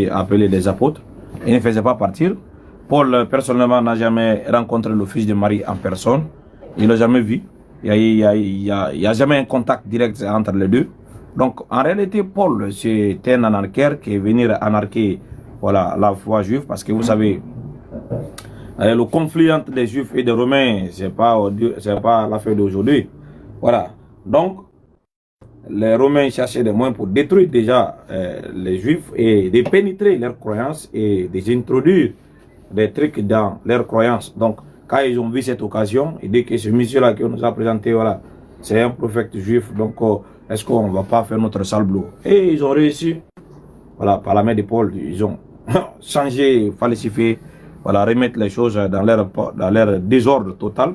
appelés des apôtres. Ils ne faisaient pas partir. Paul, personnellement, n'a jamais rencontré le fils de Marie en personne. Il ne l'a jamais vu. Il n'y a jamais un contact direct entre les deux. Donc, en réalité, Paul, c'était un anarchère qui est venu anarquer voilà, la foi juive. Parce que vous savez, le conflit entre les Juifs et les Romains, ce n'est pas l'affaire d'aujourd'hui. Voilà. Donc, les Romains cherchaient des moyens pour détruire déjà les Juifs et de pénétrer leurs croyances et d'introduire des trucs dans leurs croyances. Donc, quand ils ont vu cette occasion, ils disent que ce monsieur-là qui nous a présenté, voilà, c'est un prophète juif, donc est-ce qu'on ne va pas faire notre sale boulot? Et ils ont réussi, voilà, par la main de Paul, ils ont changé, falsifié, voilà, remettre les choses dans leur désordre total.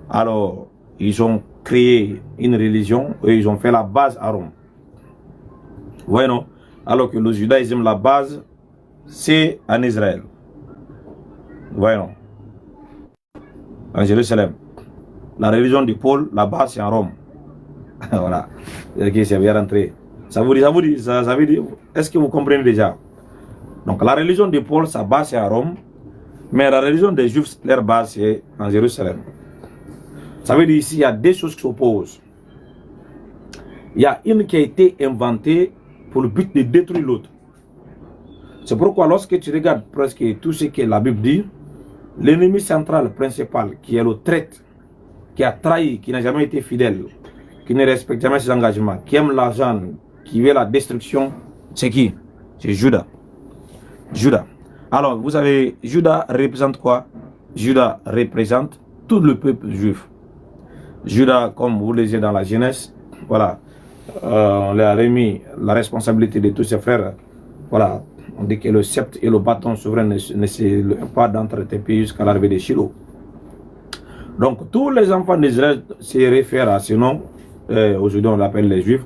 Alors, ils ont créé une religion et ils ont fait la base à Rome. Vous voyez, non? Alors que le judaïsme, la base, c'est en Israël. Vous voyez, non? En Jérusalem. La religion de Paul, la base, c'est en Rome. Voilà. C'est bien rentré. Ça veut dire, est-ce que vous comprenez déjà? Donc, la religion de Paul, sa base, c'est en Rome. Mais la religion des Juifs, leur base, c'est en Jérusalem. Ça veut dire ici, il y a deux choses qui s'opposent. Il y a une qui a été inventée pour le but de détruire l'autre. C'est pourquoi lorsque tu regardes presque tout ce que la Bible dit, l'ennemi central principal, qui est le traître, qui a trahi, qui n'a jamais été fidèle, qui ne respecte jamais ses engagements, qui aime l'argent, qui veut la destruction, c'est qui? C'est Judas. Judas. Alors, vous savez, Judas représente quoi? Judas représente tout le peuple juif. Judas, comme vous le lisez dans la Genèse, voilà, on lui a remis la responsabilité de tous ses frères. Voilà, on dit que le sceptre et le bâton souverain ne se pas d'entre tes pays jusqu'à l'arrivée de Shiloh. Donc, tous les enfants d'Israël se réfèrent à ce nom. Aujourd'hui, on l'appelle les Juifs.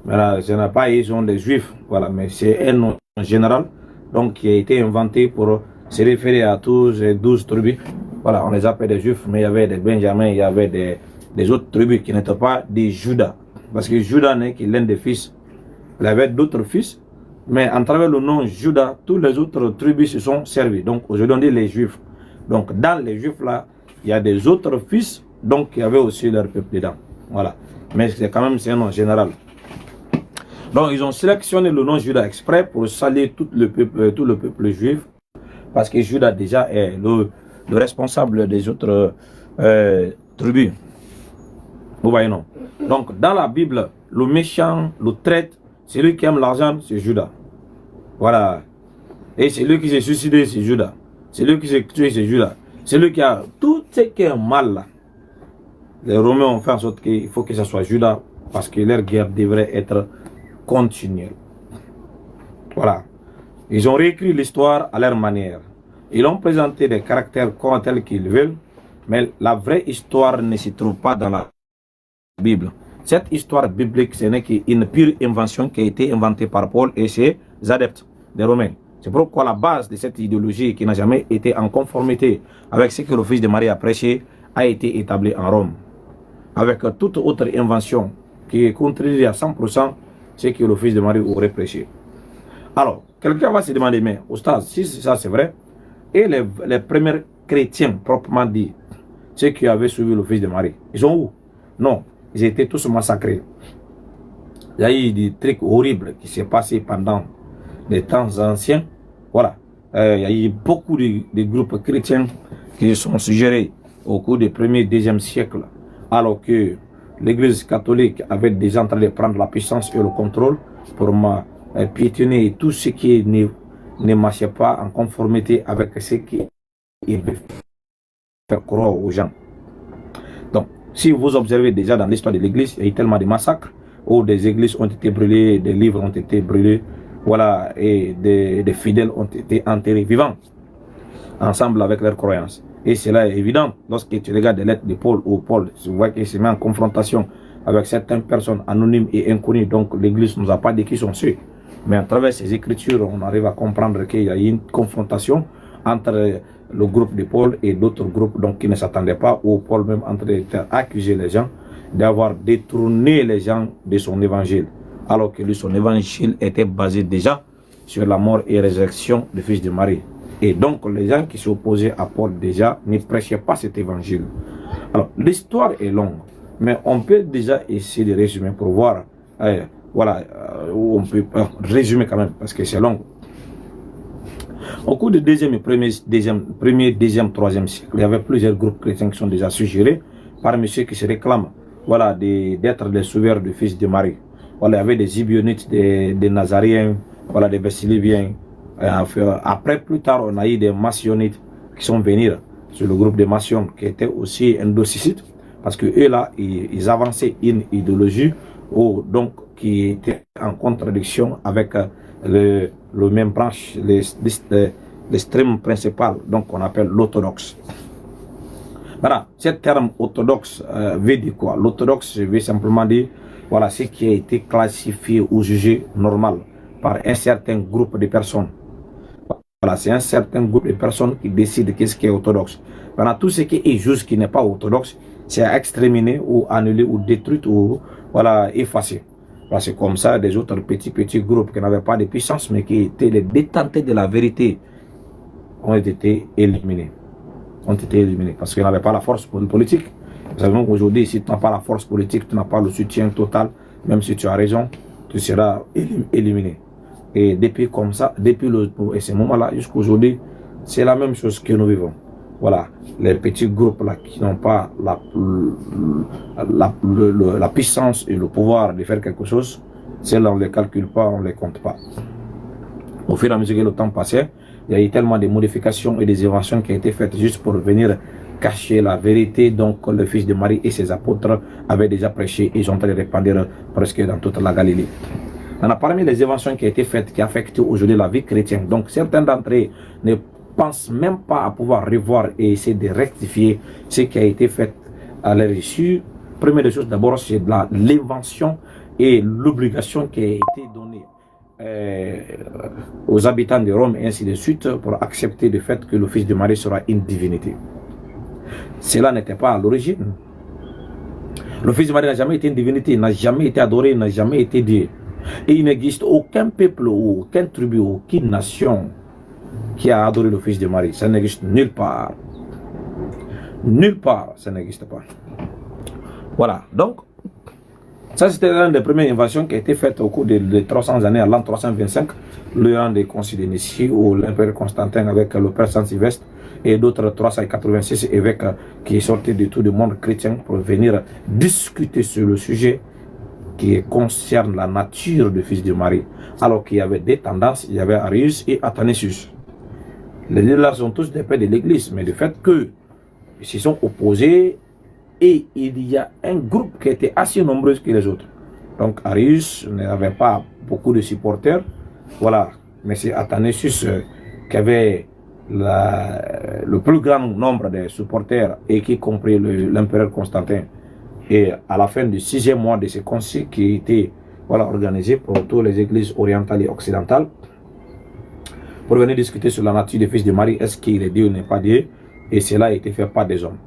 Mais là, ce n'est pas ils sont des Juifs, voilà, mais c'est un nom général, donc qui a été inventé pour se référer à tous les 12 tribus. Voilà, on les appelle des Juifs, mais il y avait des Benjamins, il y avait des autres tribus qui n'étaient pas des Judas. Parce que Judas n'est que l'un des fils. Il y avait d'autres fils, mais en travers le nom Judas, tous les autres tribus se sont servis. Donc aujourd'hui on dit les Juifs. Donc dans les Juifs là, il y a des autres fils, donc il y avait aussi leur peuple dedans. Voilà. Mais c'est quand même un nom général. Donc ils ont sélectionné le nom Judas exprès pour saluer tout le peuple juif. Parce que Judas déjà est le responsable des autres tribus. Vous voyez, non? Donc, dans la Bible, le méchant, le traître, celui qui aime l'argent, c'est Judas. Voilà. Et celui qui s'est suicidé, c'est Judas. Celui qui s'est tué, c'est Judas. Celui qui a tout ce qui est mal là. Les Romains ont fait en sorte qu'il faut que ce soit Judas, parce que leur guerre devrait être continuelle. Voilà. Ils ont réécrit l'histoire à leur manière. Ils ont présenté des caractères tels qu'ils veulent, mais la vraie histoire ne se trouve pas dans la Bible. Cette histoire biblique, ce n'est qu'une pure invention qui a été inventée par Paul et ses adeptes, des Romains. C'est pourquoi la base de cette idéologie qui n'a jamais été en conformité avec ce que le fils de Marie a prêché a été établie en Rome. Avec toute autre invention qui contredit à 100% ce que le fils de Marie aurait prêché. Alors, quelqu'un va se demander, mais Oustaz, si ça c'est vrai, et les premiers chrétiens proprement dit, ceux qui avaient suivi le fils de Marie, ils sont où? Non. Ils étaient tous massacrés. Il y a eu des trucs horribles qui s'est passé pendant les temps anciens. Voilà. Il y a eu beaucoup de groupes chrétiens qui sont suggérés au cours des 1er et 2e siècles, alors que l'église catholique avait déjà en train de prendre la puissance et le contrôle pour piétiner tout ce qui ne marchait pas en conformité avec ce qu'ils veulent faire croire aux gens. Donc, si vous observez déjà dans l'histoire de l'église, il y a eu tellement de massacres où des églises ont été brûlées, des livres ont été brûlés, voilà, et des fidèles ont été enterrés vivants, ensemble avec leurs croyances. Et cela est évident lorsque tu regardes les lettres de Paul, où Paul, tu vois qu'il se met en confrontation avec certaines personnes anonymes et inconnues. Donc l'église ne nous a pas dit qui sont ceux. Mais à travers ces écritures, on arrive à comprendre qu'il y a eu une confrontation entre le groupe de Paul et d'autres groupes donc, qui ne s'attendaient pas, où Paul même en train d'accuser les gens d'avoir détourné les gens de son évangile. Alors que lui, son évangile était basé déjà sur la mort et résurrection du Fils de Marie. Et donc, les gens qui s'opposaient à Paul déjà ne prêchaient pas cet évangile. Alors, l'histoire est longue, mais on peut déjà essayer de résumer pour voir, voilà, où on peut résumer quand même, parce que c'est long. Au cours du deuxième, troisième siècle, il y avait plusieurs groupes chrétiens qui sont déjà suggérés parmi ceux qui se réclament, voilà, d'être les sauveurs du Fils de Marie. Voilà, il y avait des Gibeonites, des Nazaréens, voilà, des Bessiliviens. Après, plus tard, on a eu des Massionites qui sont venus sur le groupe des Maçons, qui étaient aussi endocicites, parce que eux là, ils avançaient une idéologie donc, qui était en contradiction avec le même branche, l'extrême principal, donc on appelle l'orthodoxe. Voilà, ce terme orthodoxe veut dire quoi? L'orthodoxe veut simplement dire, voilà, ce qui a été classifié ou jugé normal par un certain groupe de personnes. Voilà, c'est un certain groupe de personnes qui décident qu'est-ce qui est orthodoxe. Voilà, tout ce qui est juste qui n'est pas orthodoxe, c'est à exterminer ou annuler ou détruire ou, voilà, effacer. Voilà, c'est comme ça des autres petits groupes qui n'avaient pas de puissance mais qui étaient les détenteurs de la vérité ont été éliminés. Parce qu'ils n'avaient pas la force politique. Nous savons qu'aujourd'hui, si tu n'as pas la force politique, tu n'as pas le soutien total, même si tu as raison, tu seras éliminé. Et depuis comme ça, depuis ce moment-là jusqu'à aujourd'hui, c'est la même chose que nous vivons. Voilà, les petits groupes là qui n'ont pas la puissance et le pouvoir de faire quelque chose, celles-là on ne les calcule pas, on ne les compte pas. Au fur et à mesure que le temps passait, il y a eu tellement de modifications et des inventions qui ont été faites juste pour venir cacher la vérité. Donc le Fils de Marie et ses apôtres avaient déjà prêché et ils ont été répandre presque dans toute la Galilée. On a parmi les inventions qui ont été faites, qui affectent aujourd'hui la vie chrétienne. Donc certains d'entre eux ne pensent même pas à pouvoir revoir et essayer de rectifier ce qui a été fait à leur issue. Première des choses, d'abord, c'est l'invention et l'obligation qui a été donnée aux habitants de Rome et ainsi de suite pour accepter le fait que le Fils de Marie sera une divinité. Cela n'était pas à l'origine. Le Fils de Marie n'a jamais été une divinité, n'a jamais été adoré, n'a jamais été Dieu. Et il n'existe aucun peuple, aucune tribu, aucune nation qui a adoré le Fils de Marie. Ça n'existe nulle part. Nulle part, ça n'existe pas. Voilà, donc, ça c'était l'une des premières inventions qui a été faite au cours de 300 années, à l'an 325, le an des conciles de Nicée, où l'empereur Constantin avec le père Saint Sylvestre et d'autres 386 évêques qui sortaient de tout le monde chrétien pour venir discuter sur le sujet qui concerne la nature du Fils de Marie. Alors qu'il y avait des tendances, il y avait Arius et Athanasius. Les deux là sont tous des pères de l'Église, mais le fait qu'ils se sont opposés et il y a un groupe qui était assez nombreux que les autres. Donc Arius n'avait pas beaucoup de supporters, voilà, mais c'est Athanasius qui avait le plus grand nombre de supporters et qui compris l'empereur Constantin. Et à la fin du 6e mois de ce concile qui était, voilà, organisé pour toutes les églises orientales et occidentales, pour venir discuter sur la nature du Fils de Marie, est-ce qu'il est Dieu ou n'est pas Dieu, et cela a été fait par des hommes.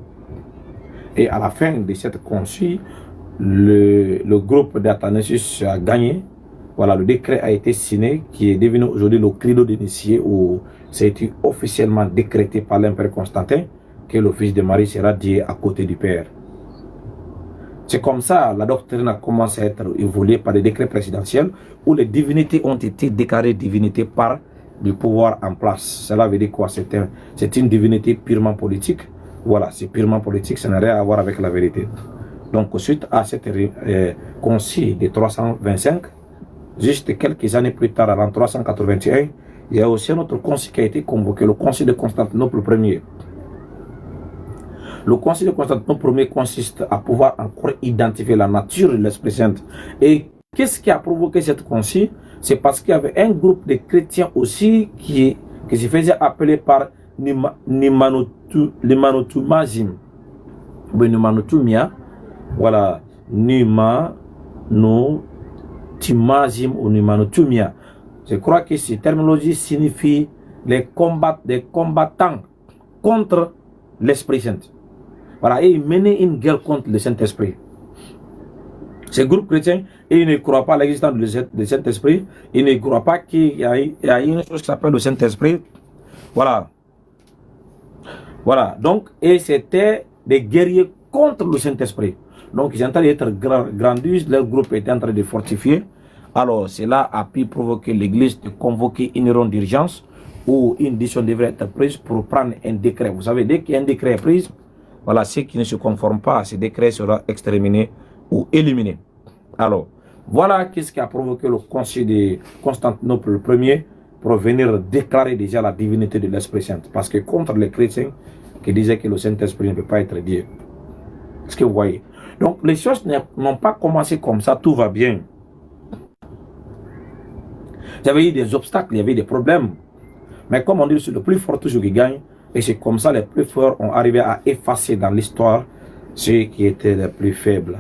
Et à la fin de cette concile, le groupe d'Athanasius a gagné. Voilà, le décret a été signé, qui est devenu aujourd'hui le credo de Nicée, où ça a été officiellement décrété par l'empereur Constantin que le Fils de Marie sera Dieu à côté du Père. C'est comme ça la doctrine a commencé à être évoluée par des décrets présidentiels où les divinités ont été déclarées divinités par le pouvoir en place. Cela veut dire quoi? C'est une divinité purement politique. Voilà, c'est purement politique, ça n'a rien à voir avec la vérité. Donc, suite à cette concile de 325, juste quelques années plus tard, en 381, il y a aussi un autre concile qui a été convoqué, le concile de Constantinople Ier. Le concile de Constantinople Ier consiste à pouvoir encore identifier la nature de l'Esprit Saint. Et qu'est-ce qui a provoqué cette concile? C'est parce qu'il y avait un groupe de chrétiens aussi qui se faisait appeler par Nimanotumazim. Nimanotumia. Voilà. Nimanotumazim ou Nimanotumia. Je crois que cette terminologie signifie des combattants contre l'Esprit Saint. Voilà, et ils menaient une guerre contre le Saint-Esprit. Ces groupes chrétiens, ils ne croient pas à l'existence du Saint-Esprit. Ils ne croient pas qu'il y a une chose qui s'appelle le Saint-Esprit. Voilà. Voilà. Donc, et c'était des guerriers contre le Saint-Esprit. Donc, ils étaient en train d'être grandis. Leur groupe était en train de fortifier. Alors, cela a pu provoquer l'Église de convoquer une ronde d'urgence où une décision devrait être prise pour prendre un décret. Vous savez, dès qu'un décret est pris, voilà, ceux qui ne se conforment pas à ce décret seront exterminés ou éliminés. Alors, voilà qu'est-ce qui a provoqué le concile de Constantinople Ier pour venir déclarer déjà la divinité de l'Esprit Saint. Parce que contre les chrétiens qui disaient que le Saint-Esprit ne peut pas être Dieu. Est-ce que vous voyez? Donc, les choses n'ont pas commencé comme ça, tout va bien. Il y avait eu des obstacles, il y avait eu des problèmes. Mais comme on dit, c'est le plus fort toujours qui gagne. Et c'est comme ça les plus forts ont arrivé à effacer dans l'histoire ceux qui étaient les plus faibles.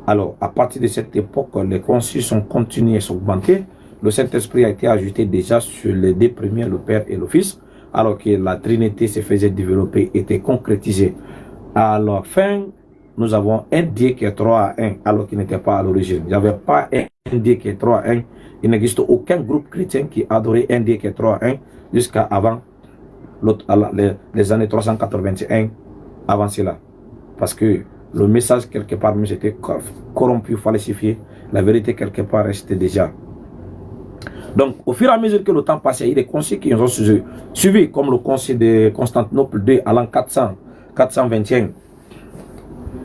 Alors, à partir de cette époque, les conciles sont continués à s'augmenter. Le Saint-Esprit a été ajouté déjà sur les deux premiers, le Père et le Fils, alors que la Trinité se faisait développer, était concrétisée. À la fin, nous avons un Dieu qui est 3 à 1, alors qu'il n'était pas à l'origine. Il n'y avait pas un Dieu qui est 3 à 1. Il n'existe aucun groupe chrétien qui adorait un Dieu qui est 3 à 1 jusqu'à avant les années 381, avant cela. Parce que le message quelque part même était corrompu, falsifié. La vérité quelque part restait déjà. Donc au fur et à mesure que le temps passait, il y a des conciles qui ont suivi, comme le concile de Constantinople II à l'an 421.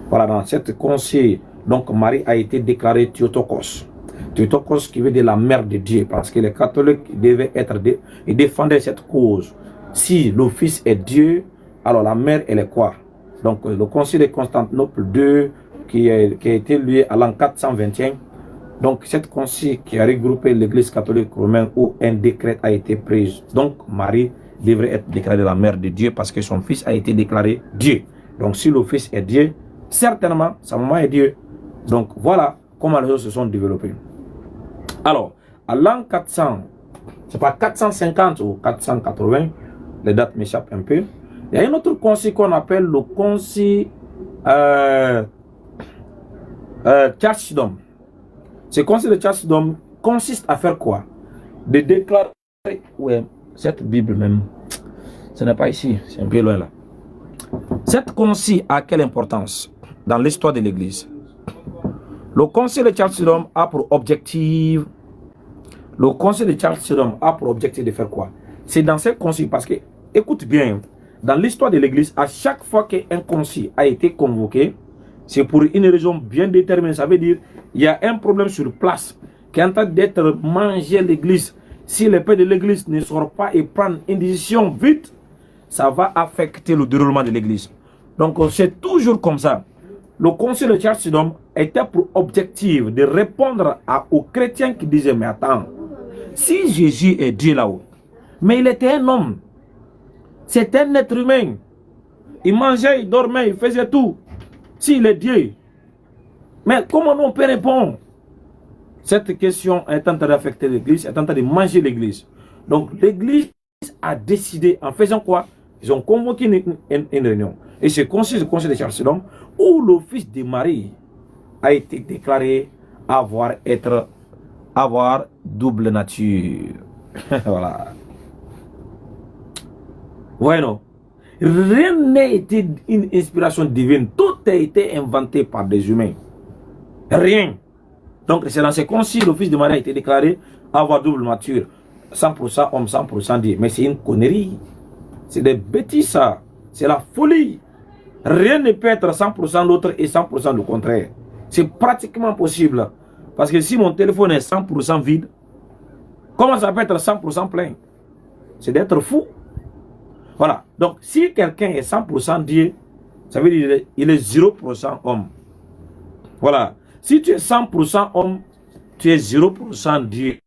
Voilà, dans cette concile, donc Marie a été déclarée Théotokos. Théotokos qui veut dire la mère de Dieu, parce que les catholiques devaient être, ils défendaient cette cause. Si le Fils est Dieu, alors la mère elle est quoi? Donc le concile de Constantinople II qui a été lié à l'an 421. Donc cette concile qui a regroupé l'église catholique romaine où un décret a été pris. Donc Marie devrait être déclarée la mère de Dieu parce que son fils a été déclaré Dieu. Donc si le fils est Dieu, certainement sa maman est Dieu. Donc voilà comment les choses se sont développées. Alors, à l'an 400, c'est pas 450 ou 480, les dates m'échappent un peu. Il y a un autre concile qu'on appelle le concile Chalcédon. Ce concile de Chalcédon consiste à faire quoi? De déclarer, ouais, cette Bible même, ce n'est pas ici, c'est un peu loin là. Cette concile a quelle importance dans l'histoire de l'Église? Le concile de Chalcédon a pour objectif, de faire quoi? C'est dans ce concile, parce que, écoute bien, dans l'histoire de l'Église, à chaque fois qu'un concile a été convoqué, c'est pour une raison bien déterminée. Ça veut dire il y a un problème sur place qui est en train d'être mangé l'Église. Si les pères de l'Église ne sortent pas et prennent une décision vite, ça va affecter le déroulement de l'Église. Donc c'est toujours comme ça. Le concile de Chalcédon était pour objectif de répondre aux chrétiens qui disaient, mais attends, si Jésus est Dieu là-haut, mais il était un homme, c'était un être humain, il mangeait, il dormait, il faisait tout. S'il est Dieu, mais comment on peut répondre? Cette question est en train d'affecter l'Église, est en train de manger l'Église. Donc l'Église a décidé, en faisant quoi? Ils ont convoqué une réunion. Et c'est le concile de Chalcédon où le fils de Marie a été déclaré avoir double nature. Voilà. Voyez, non? Rien n'a été une inspiration divine. Tout a été inventé par des humains. Rien. Donc c'est dans ce concile, le fils de Marie a été déclaré avoir double nature. 100% homme, 100% Dieu. Mais c'est une connerie. C'est des bêtises ça. C'est la folie. Rien ne peut être 100% l'autre et 100% le contraire. C'est pratiquement possible. Parce que si mon téléphone est 100% vide, comment ça peut être 100% plein? C'est d'être fou. Voilà. Donc si quelqu'un est 100% Dieu, ça veut dire qu'il est 0% homme. Voilà. Si tu es 100% homme, tu es 0% Dieu.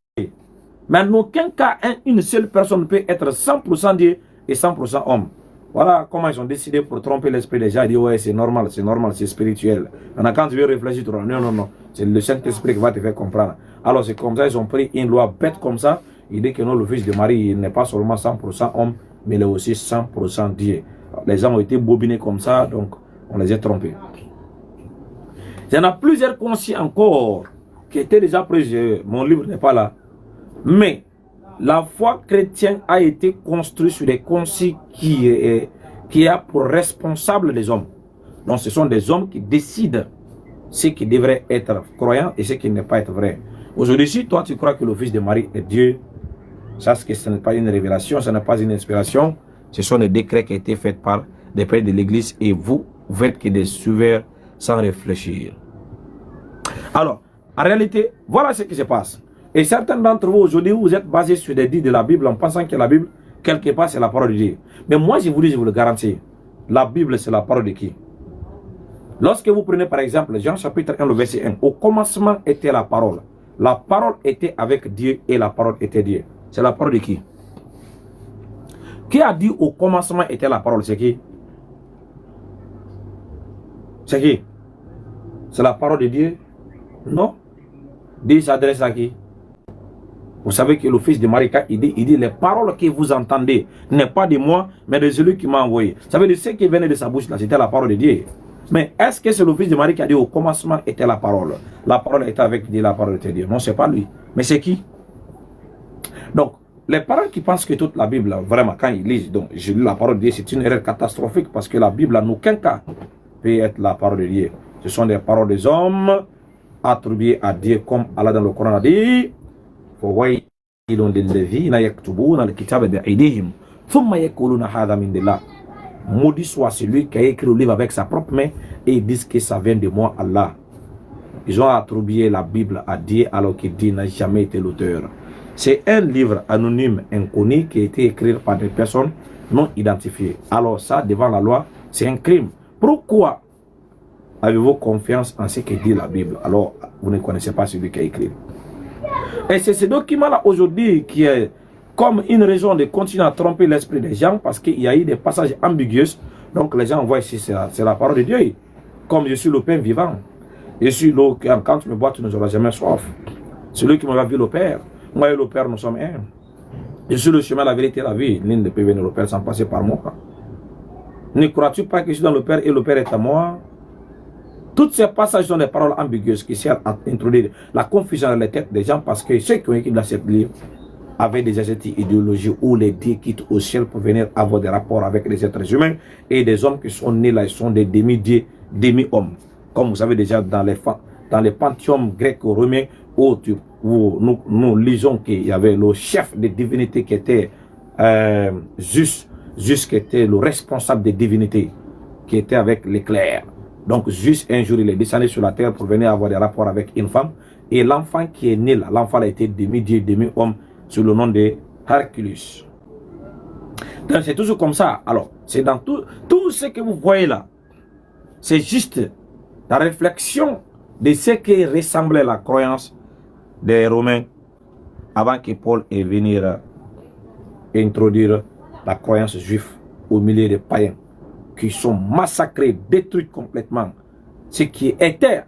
Mais en aucun cas, une seule personne peut être 100% Dieu et 100% homme. Voilà comment ils ont décidé pour tromper l'esprit des gens. Ils disent, ouais, c'est normal, c'est spirituel. Maintenant, quand tu veux réfléchir, tu dis, non, c'est le Saint-Esprit qui va te faire comprendre. Alors, c'est comme ça, ils ont pris une loi bête comme ça. Il dit que non, le fils de Marie, il n'est pas seulement 100% homme, mais il est aussi 100% Dieu. Les gens ont été bobinés comme ça, donc on les a trompés. Il y en a plusieurs concis encore qui étaient déjà pris. Mon livre n'est pas là. Mais la foi chrétienne a été construite sur des concis qui a pour responsable les hommes. Donc ce sont des hommes qui décident ce qui devrait être croyant et ce qui n'est pas être vrai. Aujourd'hui, si toi tu crois que le Fils de Marie est Dieu, sache que ce n'est pas une révélation, ce n'est pas une inspiration, ce sont des décrets qui ont été faits par des pères de l'Église et vous faites que des suiveurs sans réfléchir. Alors, en réalité, voilà ce qui se passe. Et certains d'entre vous aujourd'hui, vous êtes basés sur des dits de la Bible en pensant que la Bible, quelque part, c'est la parole de Dieu. Mais moi, je vous dis, je vous le garantis, la Bible, c'est la parole de qui? Lorsque vous prenez par exemple Jean chapitre 1, le verset 1, au commencement était la parole. La parole était avec Dieu et la parole était Dieu. C'est la parole de qui? Qui a dit au commencement était la parole? C'est qui? C'est qui? C'est la parole de Dieu? Non. Dieu s'adresse à qui? Vous savez que le Fils de Marie, il dit les paroles que vous entendez n'est pas de moi, mais de celui qui m'a envoyé. Ça veut dire ce qui venait de sa bouche là, c'était la parole de Dieu. Mais est-ce que c'est le Fils de Marie qui a dit au commencement était la parole? La parole était avec Dieu, la parole était Dieu. Non, c'est pas lui. Mais c'est qui? Donc, les parents qui pensent que toute la Bible, vraiment, quand ils lisent, donc, je lis la parole de Dieu, c'est une erreur catastrophique parce que la Bible, en aucun cas, peut être la parole de Dieu. Ce sont des paroles des hommes attribuées à Dieu, comme Allah dans le Coran a dit. Maudit soit celui qui a écrit le livre avec sa propre main et ils disent que ça vient de moi, Allah. Ils ont attribué la Bible à Dieu alors qu'il dit n'a jamais été l'auteur. C'est un livre anonyme, inconnu, qui a été écrit par des personnes non identifiées. Alors ça, devant la loi, c'est un crime. Pourquoi avez-vous confiance en ce que dit la Bible? Alors, vous ne connaissez pas celui qui a écrit. Et c'est ce document-là aujourd'hui qui est comme une raison de continuer à tromper l'esprit des gens parce qu'il y a eu des passages ambigus. Donc les gens voient ici, c'est la parole de Dieu. Comme je suis le pain vivant. Je suis l'eau, quand tu me bois, tu n'auras jamais soif. Celui qui m'a vu le Père. Moi et le Père, nous sommes un. Je suis le chemin, la vérité et la vie. Nul ne peut venir au Père sans passer par moi. Ne crois-tu pas que je suis dans le Père et le Père est à moi? Toutes ces passages sont des paroles ambiguës qui servent à introduire la confusion dans les têtes des gens parce que ceux qui ont écrit dans ce livre avaient déjà cette idéologie où les dieux quittent au ciel pour venir avoir des rapports avec les êtres humains et des hommes qui sont nés là, ils sont des demi-dieux, demi-hommes. Comme vous savez déjà dans les panthéons grecs-romains où nous lisons qu'il y avait le chef des divinités qui était Zeus qui était le responsable des divinités, qui était avec l'éclair. Donc Zeus un jour il est descendu sur la terre pour venir avoir des rapports avec une femme et l'enfant qui est né là, l'enfant a été demi-dieu, demi-homme sous le nom de Herculus. Donc c'est toujours comme ça. Alors c'est dans tout ce que vous voyez là, c'est juste la réflexion de ce qui ressemblait à la croyance des Romains avant que Paul ait venir introduire la croyance juive au milieu des païens qui sont massacrés, détruits complètement. Ce qui était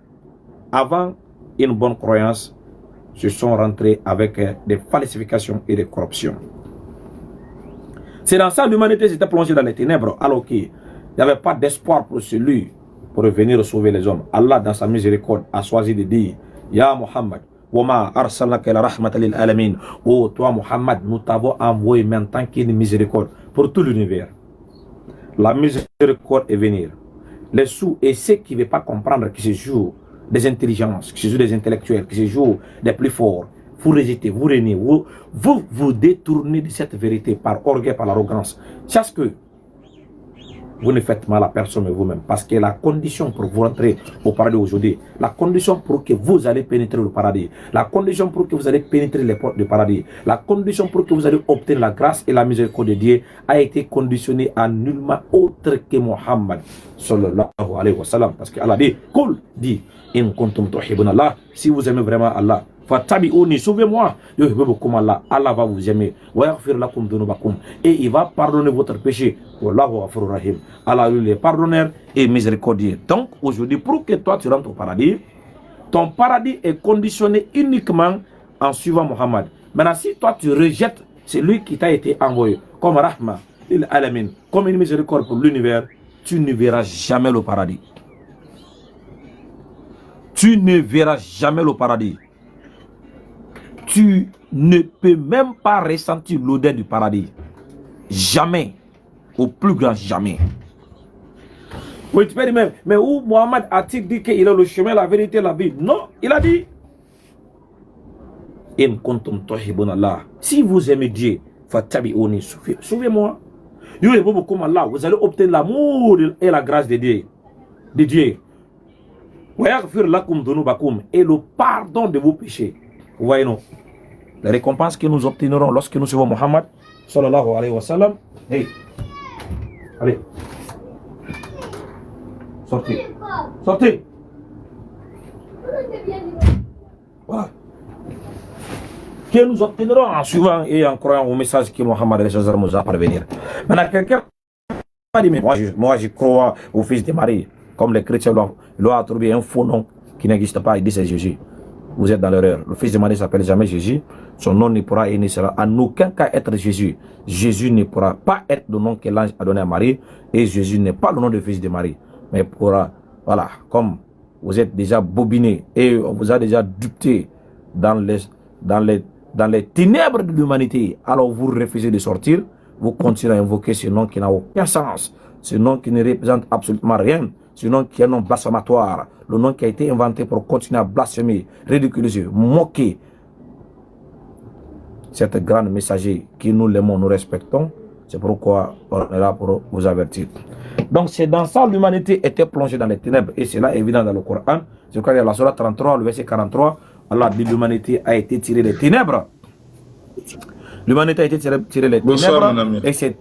avant une bonne croyance se sont rentrés avec des falsifications et des corruptions. C'est dans ça que l'humanité s'était plongée dans les ténèbres alors qu'il n'y avait pas d'espoir pour celui pour venir sauver les hommes. Allah dans sa miséricorde a choisi de dire Ya Muhammad, Wama arsalnaka ila rahmatan lil alamin. Oh toi Muhammad, nous t'avons envoyé maintenant qu'une miséricorde pour tout l'univers. La miséricorde est venir. Les sous et ceux qui ne veulent pas comprendre, qui se jouent des intelligences, qui se jouent des intellectuels, qui se jouent des plus forts, vous rejetez, vous reniez, vous détournez de cette vérité par orgueil, par l'arrogance. C'est ce que vous ne faites mal à personne mais vous-même. Parce que la condition pour vous rentrer au paradis aujourd'hui, la condition pour que vous allez pénétrer le paradis, la condition pour que vous allez pénétrer les portes du paradis, la condition pour que vous allez obtenir la grâce et la miséricorde de Dieu a été conditionnée à nullement autre que Muhammad sallallahu alayhi wa sallam. Parce qu'Allah dit, Kul dit, in kuntum tuhibbuna Allah, si vous aimez vraiment Allah, Fatabi'uni, sauvez-moi. Allah va vous aimer. Et il va pardonner votre péché. Allah lui est pardonneur et miséricordieux. Donc aujourd'hui, pour que toi tu rentres au paradis, ton paradis est conditionné uniquement en suivant Muhammad. Maintenant, si toi tu rejettes celui qui t'a été envoyé comme Rahma, Alamin, comme une miséricorde pour l'univers, tu ne verras jamais le paradis. tu ne verras jamais le paradis. Tu ne peux même pas ressentir l'odeur du paradis. Jamais. Au plus grand jamais. Oui, tu peux dire, mais où Mohammed a-t-il dit qu'il a le chemin, la vérité, la vie? Non, il a dit. Si vous aimez Dieu, suivez-moi. Vous allez obtenir l'amour et la grâce de Dieu. Et le pardon de vos péchés. Vous voyez, non? Les récompenses que nous obtiendrons lorsque nous suivons Mohammed sallallahu alayhi wa sallam. Hey, allez, sortez, sortez. Voilà. Que nous obtiendrons en suivant et en croyant au message que Mohammed nous a parvenir. Maintenant, quelqu'un m'a dit, mais moi je crois au fils de Marie. Comme les chrétiens l'ont attribué un faux nom qui n'existe pas, il dit c'est Jésus. Vous êtes dans l'erreur. Le fils de Marie ne s'appelle jamais Jésus. Son nom ne pourra et ne sera en aucun cas être Jésus. Jésus ne pourra pas être le nom que l'ange a donné à Marie. Et Jésus n'est pas le nom de fils de Marie. Mais pourra, voilà, comme vous êtes déjà bobiné et on vous a déjà dupé dans les ténèbres de l'humanité, alors vous refusez de sortir, vous continuez à invoquer ce nom qui n'a aucun sens, ce nom qui ne représente absolument rien, ce nom qui est un nom blasphématoire, le nom qui a été inventé pour continuer à blasphémer, ridiculiser, moquer cette grande messager qui nous l'aimons, nous respectons. C'est pourquoi on est là pour vous avertir. Donc c'est dans ça l'humanité était plongée dans les ténèbres et c'est là évident dans le Coran. Je crois qu'il y a la Surah 33, le verset 43. Allah dit l'humanité a été tirée des ténèbres. L'humanité a été tirée des ténèbres. Bonsoir, mon ami. Et c'est,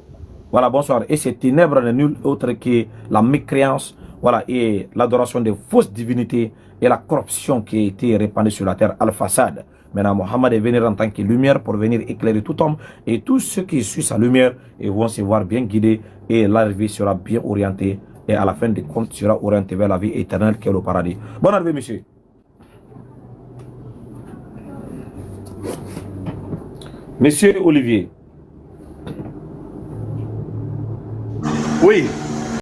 voilà, bonsoir. Et ces ténèbres n'est nul autre que la mécréance, voilà, et l'adoration des fausses divinités et la corruption qui a été répandue sur la terre, al-Fasad. Maintenant, Mohammed est venu en tant que lumière pour venir éclairer tout homme et tous ceux qui suivent sa lumière et vont se voir bien guidés et l'arrivée sera bien orientée et à la fin des comptes sera orientée vers la vie éternelle qui est le paradis. Bonne arrivée, monsieur. Monsieur Olivier. Oui.